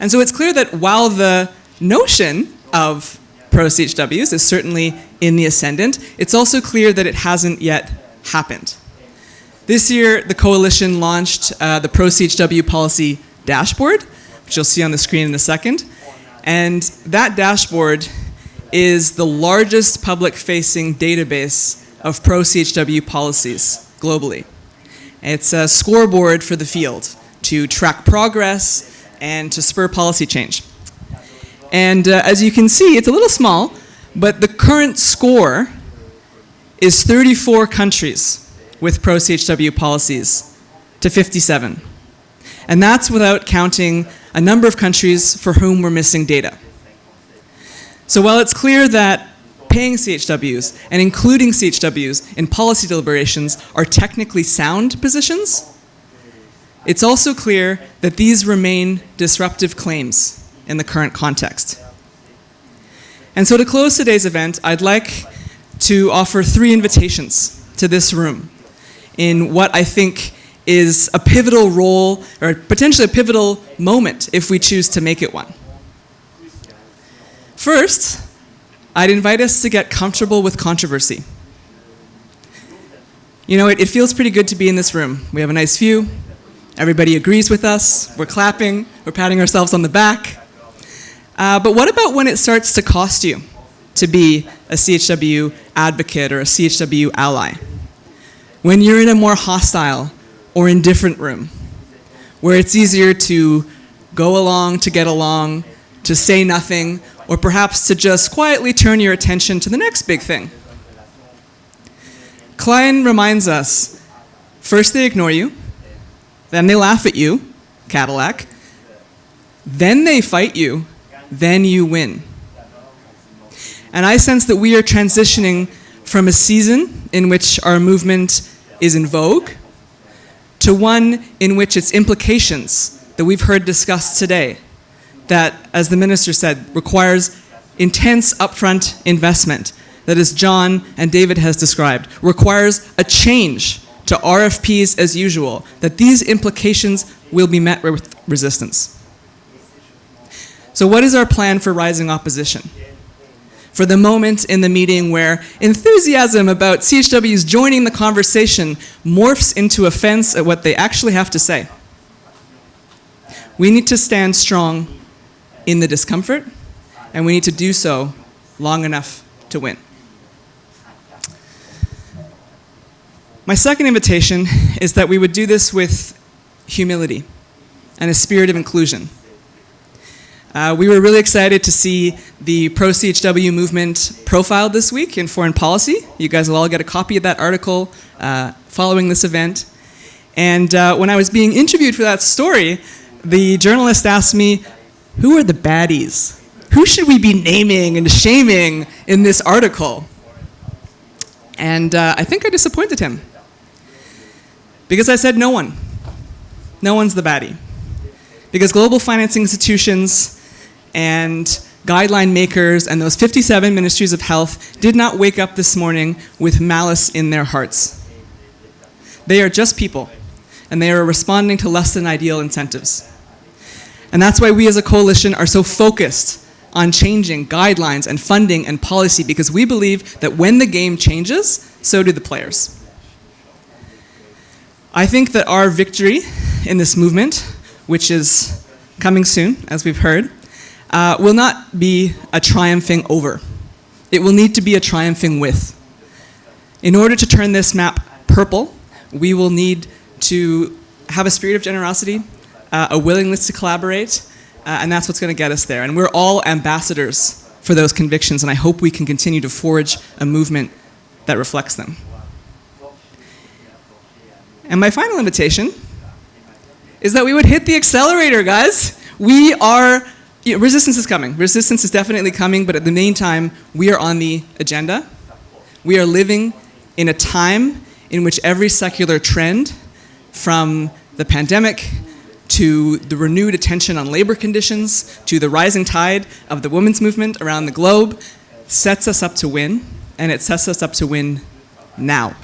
And so it's clear that while the notion of pro-CHWs is certainly in the ascendant, it's also clear that it hasn't yet happened. This year, the coalition launched the pro-CHW policy dashboard, which you'll see on the screen in a second. And that dashboard is the largest public-facing database of pro-CHW policies globally. It's a scoreboard for the field to track progress and to spur policy change. And as you can see, it's a little small, but the current score is 34 countries with pro-CHW policies to 57. And that's without counting a number of countries for whom we're missing data. So while it's clear that paying CHWs and including CHWs in policy deliberations are technically sound positions, it's also clear that these remain disruptive claims in the current context. And so to close today's event, I'd like to offer 3 invitations to this room in what I think is a pivotal role, or potentially a pivotal moment if we choose to make it one. First, I'd invite us to get comfortable with controversy. You know, it feels pretty good to be in this room. We have a nice view. Everybody agrees with us. We're clapping. We're patting ourselves on the back. But what about when it starts to cost you to be a CHW advocate or a CHW ally? When you're in a more hostile or indifferent room, where it's easier to go along to get along, to say nothing, or perhaps to just quietly turn your attention to the next big thing. Klein reminds us, first they ignore you, then they laugh at you, Cadillac, then they fight you, then you win. And I sense that we are transitioning from a season in which our movement is in vogue to one in which its implications that we've heard discussed today, that, as the minister said, requires intense upfront investment, that, as John and David has described, requires a change to RFPs as usual, that these implications will be met with resistance. So what is our plan for rising opposition? For the moment in the meeting where enthusiasm about CHWs joining the conversation morphs into offense at what they actually have to say. We need to stand strong in the discomfort, and we need to do so long enough to win. My second invitation is that we would do this with humility and a spirit of inclusion. We were really excited to see the pro-CHW movement profiled this week in Foreign Policy. You guys will all get a copy of that article following this event. And when I was being interviewed for that story, the journalist asked me, who are the baddies? Who should we be naming and shaming in this article? And I think I disappointed him. Because I said no one. No one's the baddie. Because global financing institutions and guideline makers and those 57 ministries of health did not wake up this morning with malice in their hearts. They are just people, and they are responding to less than ideal incentives. And that's why we as a coalition are so focused on changing guidelines and funding and policy, because we believe that when the game changes, so do the players. I think that our victory in this movement, which is coming soon, as we've heard, will not be a triumphing over. It will need to be a triumphing with. In order to turn this map purple, we will need to have a spirit of generosity, a willingness to collaborate, and that's what's going to get us there. And we're all ambassadors for those convictions, and I hope we can continue to forge a movement that reflects them. And my final invitation is that we would hit the accelerator, guys. Resistance is coming. Resistance is definitely coming, but at the meantime, we are on the agenda. We are living in a time in which every secular trend, from the pandemic to the renewed attention on labor conditions, to the rising tide of the women's movement around the globe, sets us up to win, and it sets us up to win now.